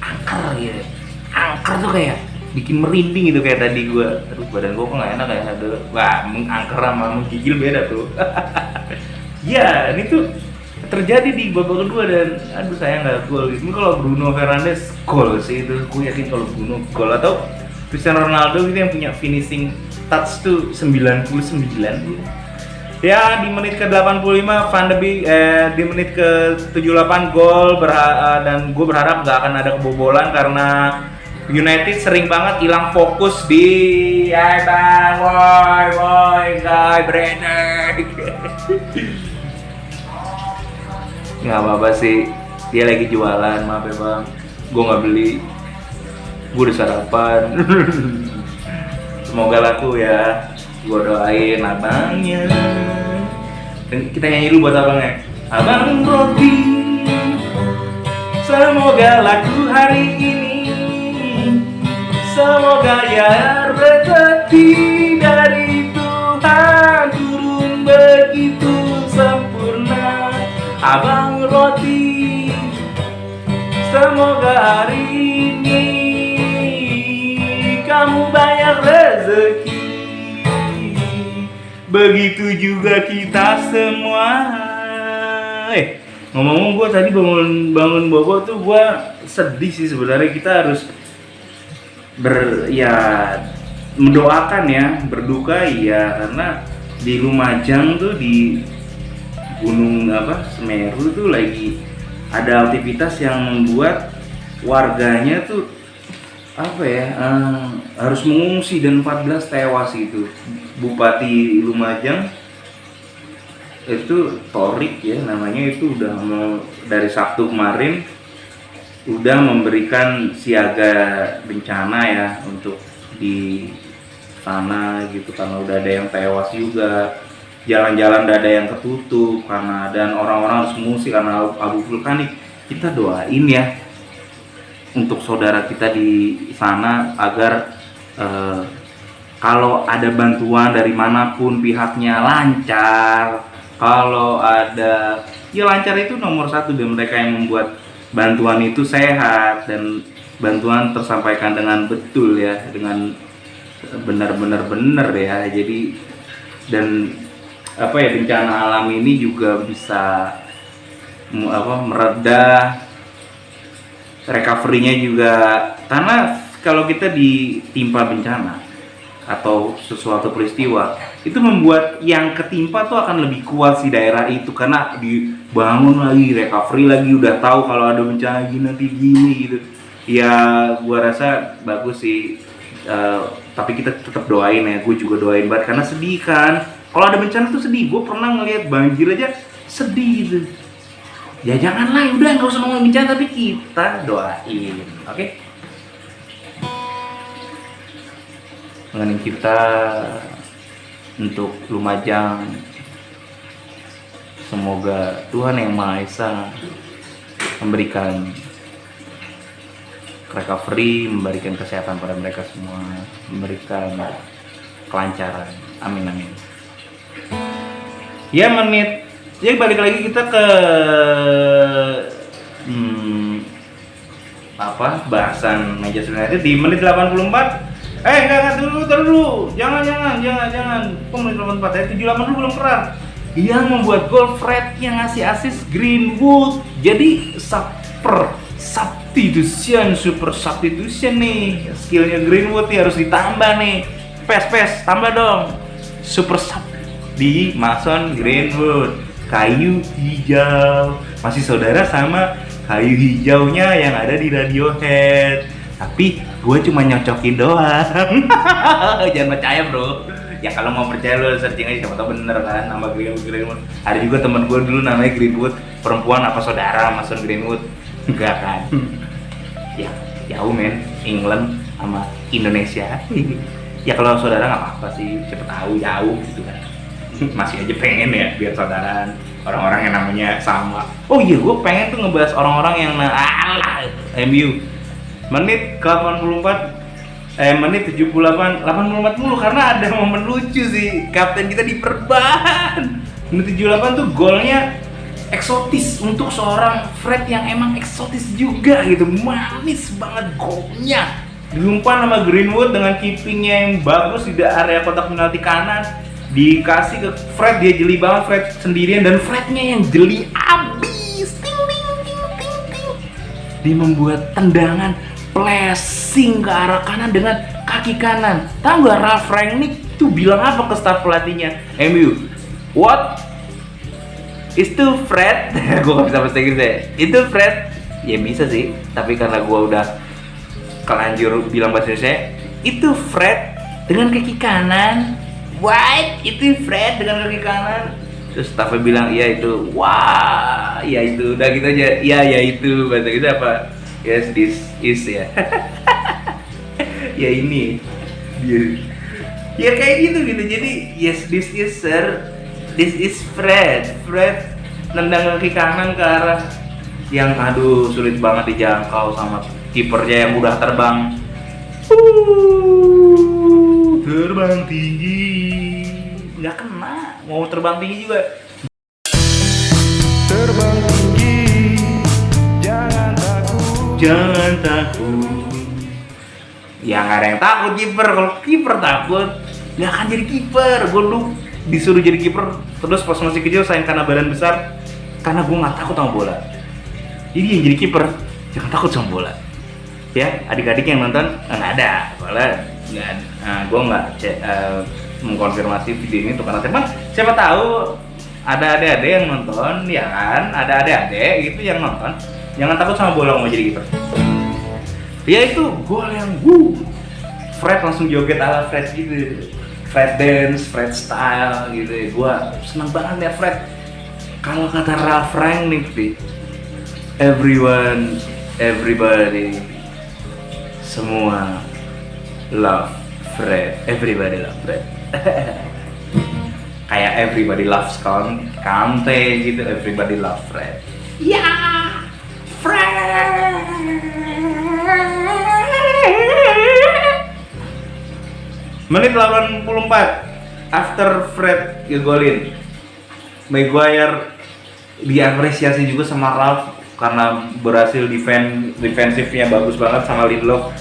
angker gitu. Angker tuh kayak bikin merinding gitu kayak tadi gua. Aduh badan gua kok nggak enak kayak ada. Wah, angker sama menggigil beda tuh. Ya, ini tuh terjadi di babak kedua dan aduh sayang nggak gol gitu. Kalau Bruno Fernandes gol sih itu, gue yakin kalau Bruno gol, atau Cristiano Ronaldo gitu yang punya finishing touch tuh 99 gitu. Ya di menit ke 85 Van de Beek di menit ke 78 gol dan gue berharap nggak akan ada kebobolan karena United sering banget hilang fokus di Guy Brenner. Nggak apa-apa sih, dia lagi jualan, maaf ya bang, gue nggak beli, gue udah sarapan. Semoga laku ya, gue doain abangnya. Dan kita nyanyi dulu buat abangnya. Abang roti, semoga laku hari ini, semoga ya rezeki dari Tuhan turun begitu sempurna. Abang roti, semoga hari ini kamu banyak rezeki begitu juga kita semua. Ngomong-ngomong, gue tadi bangun bobo tuh gue sedih sih sebenarnya. Kita harus mendoakan ya, berduka ya, karena di Lumajang tuh, di Gunung Semeru tuh lagi ada aktivitas yang membuat warganya tuh harus mengungsi dan 14 tewas itu. Bupati Lumajang itu Torik ya namanya, itu udah dari Sabtu kemarin udah memberikan siaga bencana ya untuk di sana gitu, karena udah ada yang tewas juga, jalan-jalan udah ada yang ketutup karena, dan orang-orang harus mengungsi karena abu vulkanik. Kita doain ya untuk saudara kita di sana agar kalau ada bantuan dari manapun pihaknya lancar. Kalau ada ya lancar, itu nomor satu, dan mereka yang membuat bantuan itu sehat dan bantuan tersampaikan dengan betul ya, dengan benar ya. Jadi dan bencana alam ini juga bisa mereda, recovery-nya juga, karena kalau kita ditimpa bencana atau sesuatu peristiwa itu membuat yang ketimpa tuh akan lebih kuat si daerah itu, karena dibangun lagi, recovery lagi, udah tahu kalau ada bencana gini nanti gini gitu ya. Gua rasa bagus sih, tapi kita tetap doain ya. Gue juga doain banget karena sedih kan, kalau ada bencana tuh sedih. Gue pernah ngelihat banjir aja sedih gitu ya. Janganlah, udah nggak usah ngomong bencana, tapi kita doain, oke? Mengenai kita untuk Lumajang, semoga Tuhan Yang Maha Esa memberikan recovery, memberikan kesehatan pada mereka semua, memberikan kelancaran, amin. Ya jadi balik lagi kita ke bahasan Manchester United di menit 84. Enggak dulu. Jangan. Menit 84 ya, 78 dulu belum kelar. Yang membuat gol Fred, yang ngasih assist Greenwood. Jadi super substitution nih. Skillnya Greenwood nih harus ditambah nih. Pes, tambah dong. Super sub di Mason Greenwood. Kayu hijau. Masih saudara sama kayu hijaunya yang ada di Radiohead. Tapi gue cuma nyocokin doang. Jangan percaya bro. Ya kalau mau percaya lo searching aja, siapa tau bener kan nama Greenwood. Ada juga teman gue dulu namanya Greenwood, perempuan, apa saudara Mason Greenwood. Enggak kan. Ya jauh men, England sama Indonesia. Ya kalau saudara nggak apa-apa sih, siapa tahu jauh gitu kan. Masih aja pengen ya biar saudaraan orang-orang yang namanya sama. Oh iya, gue pengen tuh ngebahas orang-orang yang MU. Menit ke 84, menit 84 mulu, karena ada momen lucu sih, kapten kita diperban. Menit 78 tuh golnya eksotis untuk seorang Fred yang emang eksotis juga gitu, manis banget golnya. Diumpan sama Greenwood dengan keepingnya yang bagus di area kotak penalti kanan, dikasih ke Fred, dia jeli banget, Fred sendirian, dan Frednya yang jeli abis. Ting. Dia membuat tendangan flashing ke arah kanan dengan kaki kanan. Tahu nggak Ralf Rangnick tuh bilang apa ke staf pelatihnya MU? What? Itu Fred? Gue nggak bisa bahasa Inggris ya. Itu Fred? Ya bisa sih, tapi karena gue udah kelanjur bilang bahasa Indonesia, itu Fred dengan kaki kanan. What? Itu Fred dengan kaki kanan. Terus stafnya bilang, iya itu. Wah, ya itu. Udah gitu aja. Iya, ya itu. Bahasa gitu apa? Yes, this is ya. Ya ini. Ya kayak gitu. Jadi, yes, this is sir. This is Fred. Fred nendang kaki kanan ke arah yang sulit banget dijangkau sama kipernya yang udah terbang. Terbang tinggi. Nggak kena. Mau terbang tinggi juga. Terbang tinggi. Jangan takut. Ya nggak ada yang takut kiper. Kalau kiper takut nggak akan jadi kiper. Gue disuruh jadi kiper, terus pas masih kecil sayang karena badan besar, karena gue nggak takut sama bola. Jadi yang jadi kiper jangan takut sama bola. Ya, adik-adik yang nonton nggak ada, soalnya nggak. Gue nggak mengkonfirmasi video ini untuk anak teman. Siapa tahu ada adik-adik yang nonton, ya kan? Ada adik-adik gitu yang nonton. Jangan takut sama bola mau jadi kiper. Ya itu gol yang Fred langsung joget ala Fred gitu. Fred dance, Fred style gitu. Gua seneng banget ya Fred. Kalau kata Ralph Rangnick nih, everybody, semua love Fred. Everybody love Fred. Kayak everybody loves Kante gitu. Everybody love Fred. Ya, Fred. Menit 84 after Fred ngegolin, Maguire diapresiasi juga sama Ralph karena berhasil defensifnya bagus banget sama Lindelof.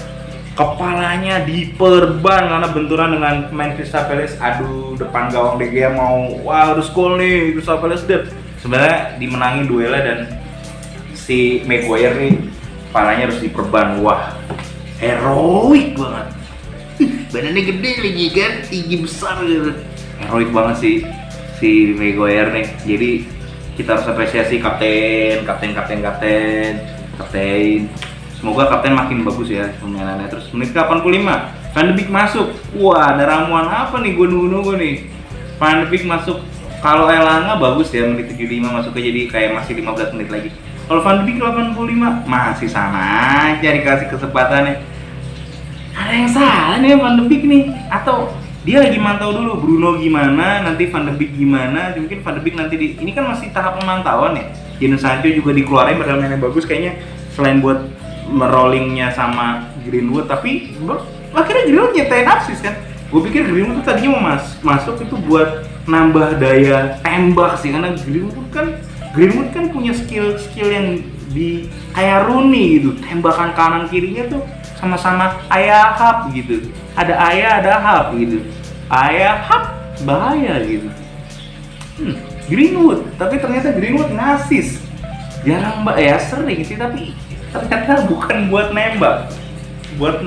Kepalanya diperban karena benturan dengan pemain Crystal Palace. Aduh, depan gawang De Gea mau harus gol nih Crystal Palace dead. Sebenarnya dimenangin duelnya dan si Maguire nih kepalanya harus diperban. Wah, heroik banget. Badannya gede lagi kan, tinggi besar gitu. Heroik banget sih si Maguire nih. Jadi kita harus apresiasi kapten. Semoga kapten makin bagus ya permainannya. Terus menit 85, Van de Beek masuk. Wah, ada ramuan apa nih? Gue nunggu nih. Van de Beek masuk. Kalau Elanga bagus ya, menit 75 masuknya, jadi kayak masih 15 menit lagi. Kalau Van de Beek 85 masih sama aja dikasih kesempatannya. Ada yang salah nih Van de Beek nih, atau dia lagi mantau dulu Bruno gimana, nanti Van de Beek gimana. Mungkin Van de Beek nanti ini kan masih tahap pemantauan ya. Jadon Sancho juga dikeluarin padahal mainnya bagus kayaknya, selain buat merollingnya sama Greenwood, tapi akhirnya Greenwood nyetain assist kan. Gue pikir Greenwood tuh tadinya mau masuk itu buat nambah daya tembak sih, karena Greenwood kan punya skill yang di kayak Rooney gitu, tembakan kanan kirinya tuh sama-sama ayah hap gitu. Ada ayah, ada hap gitu. Ayah hap bahaya gitu. Greenwood, tapi ternyata Greenwood ngasis. Jarang sering sih, tapi ternyata bukan buat nembak, buat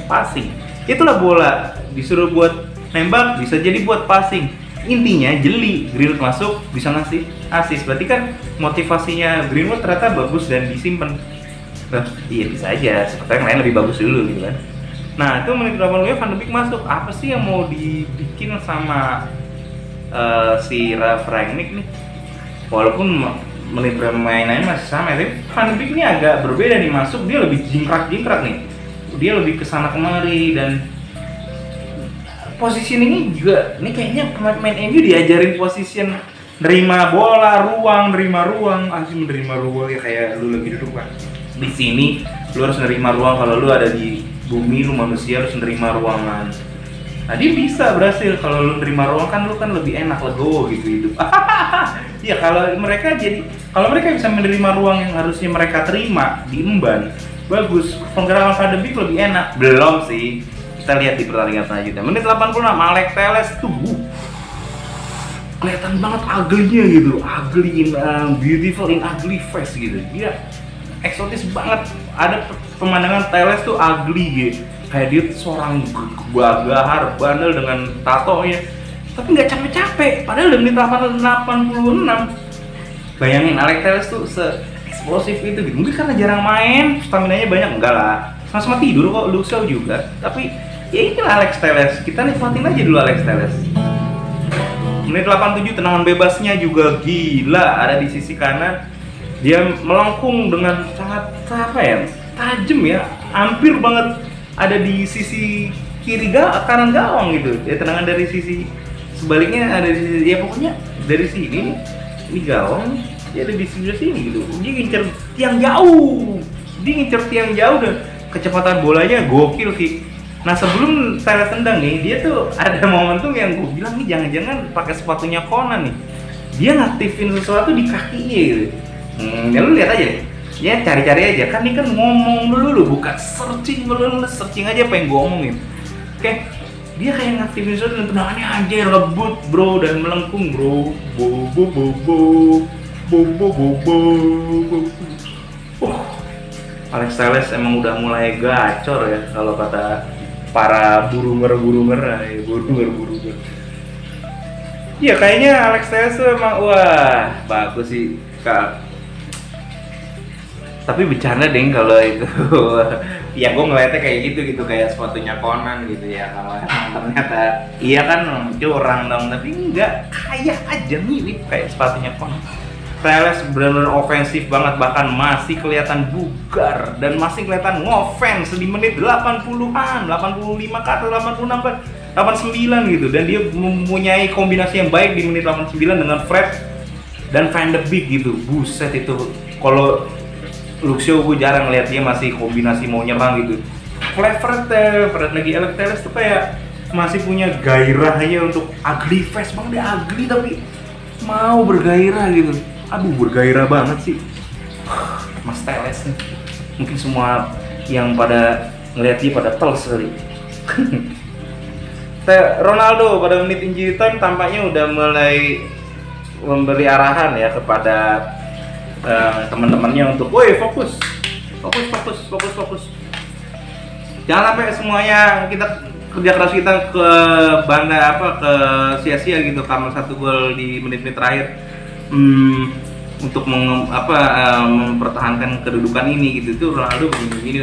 passing. Itulah bola, disuruh buat nembak bisa jadi buat passing. Intinya jeli, Greenwood masuk bisa ngasih assist. Berarti kan motivasinya Greenwood ternyata bagus dan disimpan. Nah, iya bisa aja, seperti yang lain lebih bagus dulu gitu kan. Nah, itu menit 80 Van de Beek masuk. Apa sih yang mau dibikin sama si Ralph Rangnick nih? Walaupun menit permainannya masih sama, tapi Van de Beek ini agak berbeda nih, masuk dia lebih jingkrak nih. Dia lebih kesana kemari dan positioningnya juga. Ini kayaknya pemain MU diajarin position, nerima bola, nerima ruang, asli menerima ruang ya, kayak lu lagi duduk kan. Di sini lu harus nerima ruang, kalau lu ada di bumi, lu manusia harus nerima ruangan. Nah, dia bisa berhasil. Kalau lu nerima ruang kan lu kan lebih enak, legowo gitu hidup. Ya kalau mereka bisa menerima ruang yang harusnya mereka terima, diemban, bagus. Penggerakan Van de Beek lebih enak. Belum sih. Kita lihat di pertandingan selanjutnya. Menit 86, Alex Telles tuh kelihatan banget ugly-nya gitu. Ugly in beautiful in ugly face gitu. Dia eksotis banget. Ada pemandangan Telles tuh ugly gitu. Kayak dia seorang gagahar bandel dengan tatonya, tapi nggak capek-capek. Padahal di menit 86, bayangin Alex Telles tuh se-eksplosif itu gitu. Mungkin karena jarang main, staminanya banyak, enggak lah. Sama-sama tidur kok, Luke Shaw juga. Tapi ya inilah Alex Telles. Kita nikmatin aja dulu Alex Telles. Menit 87, tendangan bebasnya juga gila. Ada di sisi kanan, dia melengkung dengan sangat tajam ya, hampir banget ada di sisi kiri kanan gawang gitu. Ya tendangan dari sisi sebaliknya ada di sisi, ya pokoknya dari sini ini gawang, dia ada di sebelah sini gitu. Dia ngincer tiang jauh dan kecepatan bolanya gokil sih. Nah, sebelum Telles tendang nih, dia tuh ada momentum yang gue bilang nih, jangan-jangan pakai sepatunya Conan nih. Dia ngaktifin sesuatu di kakinya gitu. Ya lu lihat aja deh. Ya cari-cari aja, kan ini kan ngomong dulu, bukan searching aja apa yang gue omongin. Oke, dia kayak ngaktifin sesuatu dan tendangannya anjir ngebut bro dan melengkung bro. Bo bo bo bo bo bo bo bo bo. Alex Telles emang udah mulai gacor ya kalau kata para burunger. Iya kayaknya Alex Telles tuh emang wah bagus sih Kak. Tapi bercanda deh kalau itu ya gue ngeliatnya kayak gitu kayak sepatunya Conan gitu ya. Kalau ternyata iya kan curang dong, tapi enggak, kayak aja mirip kayak sepatunya Conan. Telles benar-benar ofensif banget, bahkan masih kelihatan bugar dan masih kelihatan ngofens di menit 80-an, 85 ke atas, 86 ke 89 gitu, dan dia mempunyai kombinasi yang baik di menit 89 dengan Fred dan Van de Beek gitu. Buset itu kalau Luxio gue jarang lihat dia masih kombinasi mau nyerang gitu. Fred lagi Alex Telles tuh kayak masih punya gairahnya untuk ugly face banget, dia ugly tapi mau bergairah gitu. Aduh bergairah banget sih Mas Telles nih. Mungkin semua yang pada ngeliat dia pada teles kali. Ronaldo pada menit injury time tampaknya udah mulai memberi arahan ya kepada teman-temannya untuk, woi fokus, jangan sampai semuanya kita kerja keras kita ke sia-sia gitu karena 1 gol di menit-menit terakhir untuk mempertahankan kedudukan ini gitu. Tuh Ronaldo begini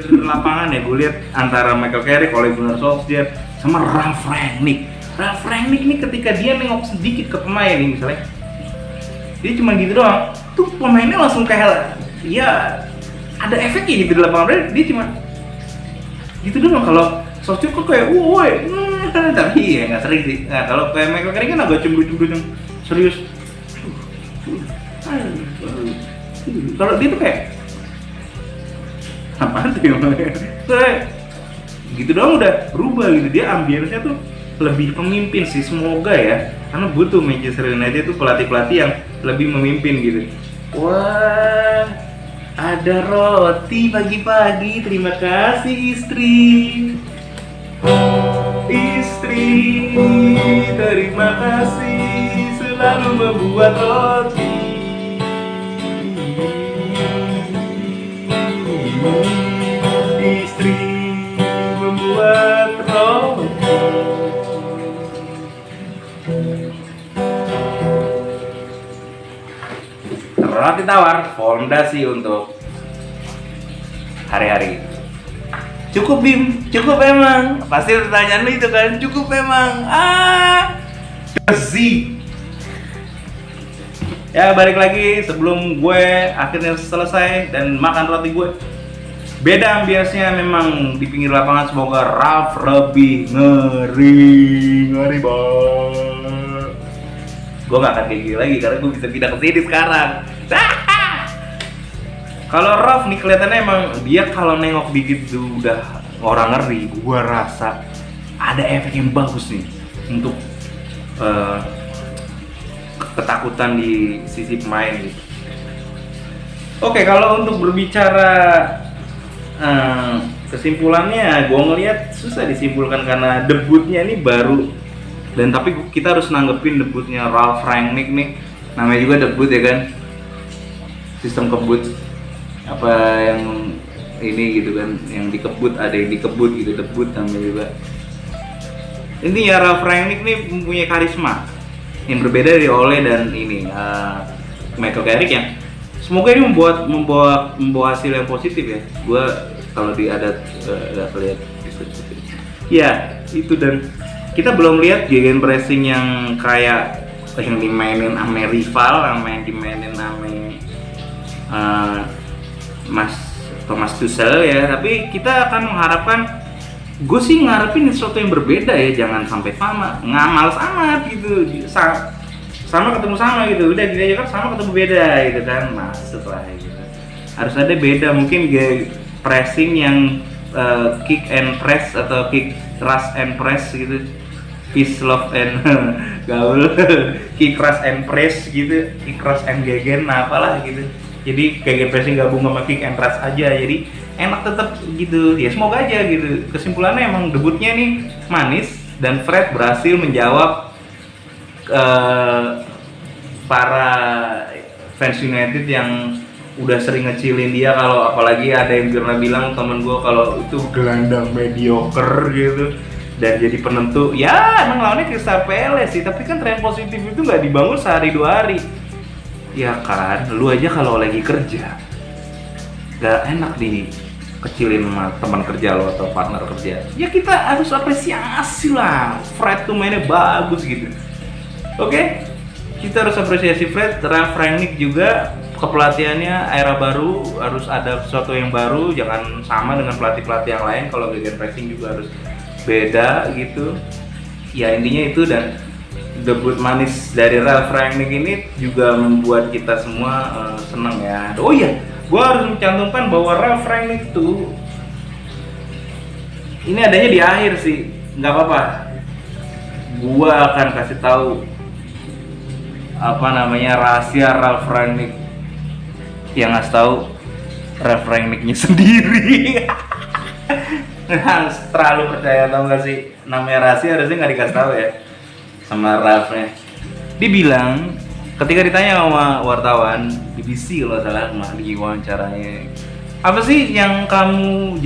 di lapangan ya, gue lihat antara Michael Carrick, Ole Gunnar Solskjaer sama Ralf Rangnick nih ketika dia nengok sedikit ke pemain nih misalnya, dia cuma gitu doang, tuh pemainnya langsung kayak ya ada efeknya gitu di lapangan. Dia cuma gitu doang. Kalau Solskjaer kok kayak woi tapi ya nggak sering sih. Nah kalau kayak Michael Carrick kan agak cemberut yang serius. Kalau dia tuh kayak apaan tuh kayak gitu doang udah berubah gitu. Dia ambience-nya tuh lebih pemimpin sih, semoga ya, karena butuh Manchester United itu pelatih-pelatih yang lebih memimpin gitu. Wah, ada roti pagi-pagi, terima kasih istri, terima kasih selalu membuat roti. Istri membuat roti. Roti tawar, fondasi untuk hari-hari. Cukup Bim, cukup emang. Pasti pertanyaan lu itu kan, cukup emang. Kezi. Ya balik lagi sebelum gue akhirnya selesai dan makan roti gue. Beda ambiasnya memang di pinggir lapangan. Semoga Ralf lebih ngeri banget. Gue gak akan kayak gini lagi karena gue bisa pindah ke sini sekarang. Kalau Ralf nih kelihatannya emang dia kalau nengok dikit tuh udah orang ngeri. Gue rasa ada efek yang bagus nih untuk ketakutan di sisi pemain gitu. Oke, kalau untuk berbicara kesimpulannya, gue ngelihat susah disimpulkan karena debutnya ini baru, dan tapi kita harus nanggepin debutnya Ralf Rangnick nih, namanya juga debut ya kan, sistem kebut apa yang ini gitu kan, yang dikebut, ada yang dikebut gitu, debut namanya juga. Intinya Ralf Rangnick nih mempunyai karisma yang berbeda dari Ole dan ini Michael Carrick yang semoga ini membawa hasil yang positif ya. Gue kalau ada lihat ya itu, dan kita belum lihat gegenpressing yang kayak yang dimainin ame rival, yang dimainin ame Mas Thomas Tuchel ya. Tapi kita akan mengharapkan, gue sih ngarepin sesuatu yang berbeda ya, jangan sampai sama, nggak males amat gitu, sama ketemu sama gitu, udah gini aja kan, sama ketemu beda gitu kan, maksud lah gitu. Harus ada beda, mungkin pressing yang kick and press atau kick rush and press gitu, peace love and gaul, kick rush and press gitu, kick rush and gegen, nah apalah gitu. Jadi kayak pressing gabung sama kick and rush aja, jadi enak tetap gitu. Ya semoga aja gitu. Kesimpulannya emang debutnya nih manis dan Fred berhasil menjawab para fans United yang udah sering ngecilin dia, kalau apalagi ada yang pernah bilang temen gue kalau itu gelandang mediocre gitu dan jadi penentu. Ya emang lawannya Crystal Palace sih, tapi kan tren positif itu nggak dibangun sehari dua hari ya kan. Lu aja kalau lagi kerja nggak enak kecilin sama teman kerja lo atau partner kerja, ya kita harus apresiasi lah. Fred tuh mainnya bagus gitu. Oke, kita harus apresiasi Fred. Ralf Rangnick juga kepelatihannya era baru, harus ada sesuatu yang baru, jangan sama dengan pelatih-pelatih yang lain. Kalau gegen pressing juga harus beda gitu. Ya intinya itu, dan debut manis dari Ralf Rangnick ini juga membuat kita semua senang ya. Oh iya, gua harus mencantumkan bahwa Ralf Rangnick tuh ini adanya di akhir sih, nggak apa-apa. Gua akan kasih tahu rahasia Ralf Rangnick. Yang ngasih tahu Ralf Rangnicknya sendiri. Terlalu percaya, tau gak sih, namanya rahasia harusnya nggak dikasih tahu ya sama Ralfnya. Dibilang ketika ditanya sama wartawan BBC kalau salah di wawancaranya, apa sih yang kamu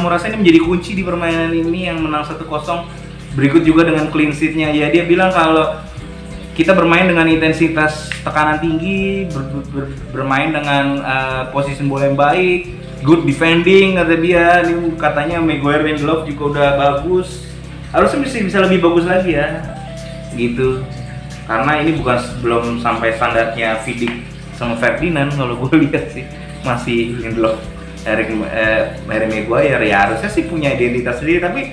rasa ini menjadi kunci di permainan ini yang menang 1-0 berikut juga dengan clean sheet-nya? Ya dia bilang kalau kita bermain dengan intensitas tekanan tinggi, bermain dengan posisi bola yang baik, good defending kata dia. Ini katanya Maguire dan Lindelof juga udah bagus, harusnya bisa lebih bagus lagi ya gitu, karena ini belum sampai standarnya Vidic sama Ferdinand kalau gue lihat sih. Masih Lindelof, Harry Maguire ya harusnya sih punya identitas sendiri, tapi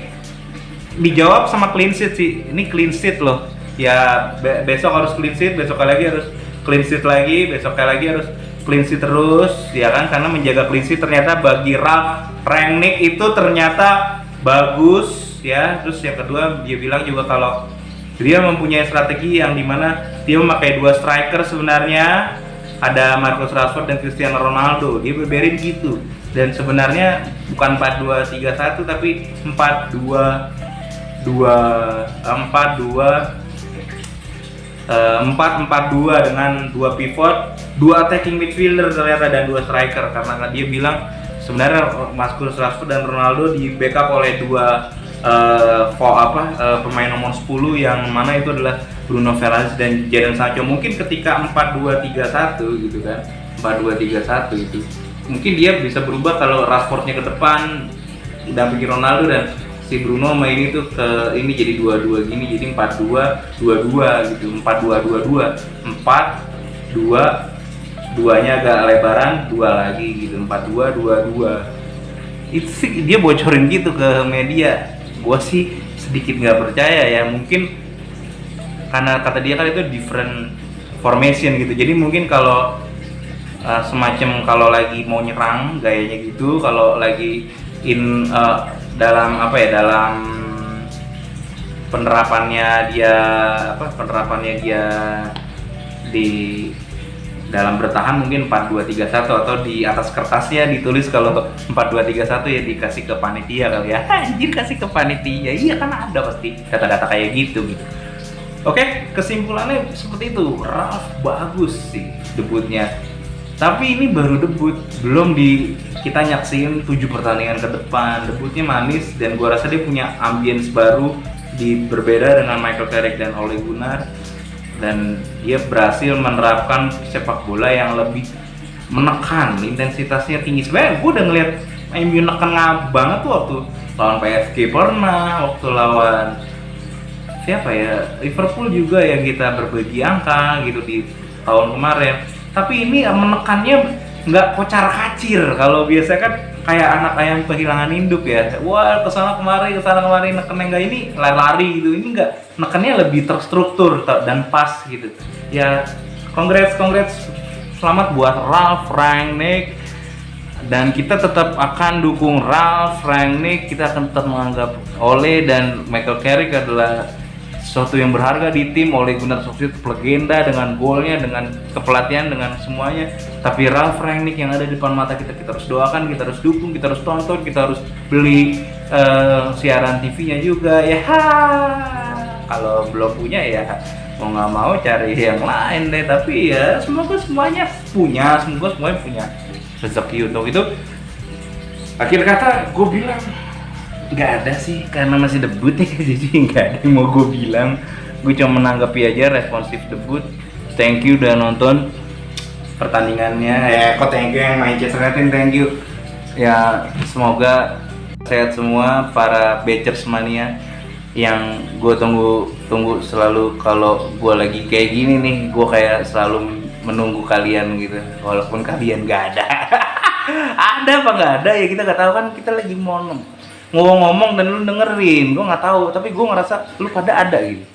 dijawab sama clean sheet sih. Ini clean sheet loh ya, besok harus clean sheet, besok lagi harus clean sheet lagi, besok lagi harus clean sheet terus ya kan, karena menjaga clean sheet ternyata bagi Ralf Rangnick itu ternyata bagus ya. Terus yang kedua dia bilang juga kalau dia mempunyai strategi yang dimana dia memakai dua striker sebenarnya, ada Marcus Rashford dan Cristiano Ronaldo, dia beberin gitu. Dan sebenarnya bukan 4-2-3-1 tapi 4-4-2 dengan dua pivot, dua attacking midfielder ternyata, dan dua striker. Karena dia bilang sebenarnya Marcus Rashford dan Ronaldo di backup oleh dua pemain nomor 10 yang mana itu adalah Bruno Fernandes dan Jadon Sancho. Mungkin ketika 4-2-3-1 gitu kan, 4-2-3-1 itu mungkin dia bisa berubah kalau Rashfordnya ke depan dampingi Ronaldo dan si Bruno main itu ke ini jadi 2-2 gini, jadi 4-2-2-2 gitu, 4-2-2-2, 4-2 duanya agak lebaran, 2 lagi gitu, 4-2-2-2. Itu sih dia bocorin gitu ke media. Gua sih sedikit nggak percaya ya, mungkin karena kata dia kan itu different formation gitu. Jadi mungkin kalau semacam kalau lagi mau nyerang gayanya gitu, kalau lagi dalam penerapannya dia di dalam bertahan mungkin 4-2-3-1, atau di atas kertasnya ditulis kalau 4-2-3-1 ya dikasih ke panitia kali ya. Anjir, kasih ke panitia. Iya kan ada pasti kata-kata kayak gitu. Oke, kesimpulannya seperti itu. Ralf bagus sih debutnya. Tapi ini baru debut, belum kita nyaksiin 7 pertandingan ke depan. Debutnya manis dan gua rasa dia punya ambience baru, berbeda dengan Michael Carrick dan Ole Gunnar, dan dia berhasil menerapkan sepak bola yang lebih menekan, intensitasnya tinggi. Sebenarnya gua udah ngeliat MU neken banget tuh waktu lawan PSG pernah, waktu lawan siapa ya, Liverpool juga yang kita berbagi angka gitu di tahun kemarin. Tapi ini menekannya nggak kocar kacir. Kalau biasa kan kayak anak ayam kehilangan induk ya, wah kesana kemari nekennya nggak, ini lari gitu. Ini nggak, nekennya lebih terstruktur dan pas gitu ya. Congrats, selamat buat Ralf Rangnick, dan kita tetap akan dukung Ralf Rangnick. Kita akan tetap menganggap Ole dan Michael Carrick adalah sesuatu yang berharga di tim. Ole Gunnar Solskjaer legenda dengan golnya, dengan kepelatihan, dengan semuanya. Tapi Ralf Rangnick yang ada di depan mata kita, kita harus doakan, kita harus dukung, kita harus tonton, kita harus beli siaran TV-nya juga ya. Kalau belum punya ya mau nggak mau cari yang lain deh. Tapi ya semoga semuanya punya rezeki untuk itu. Akhir kata gue bilang nggak ada sih, karena masih debut ya, jadi nggak ada yang mau gue bilang. Gue cuma menanggapi aja, responsif debut. Thank you udah nonton pertandingannya. Thank you yang Manchester United, thank you ya. Semoga sehat semua para Bechers mania yang gue tunggu selalu. Kalau gue lagi kayak gini nih, gue kayak selalu menunggu kalian gitu, walaupun kalian nggak ada. Ada apa nggak ada ya kita nggak tahu kan, kita lagi ngomong dan lu dengerin, gue nggak tahu, tapi gue ngerasa lu pada ada gitu.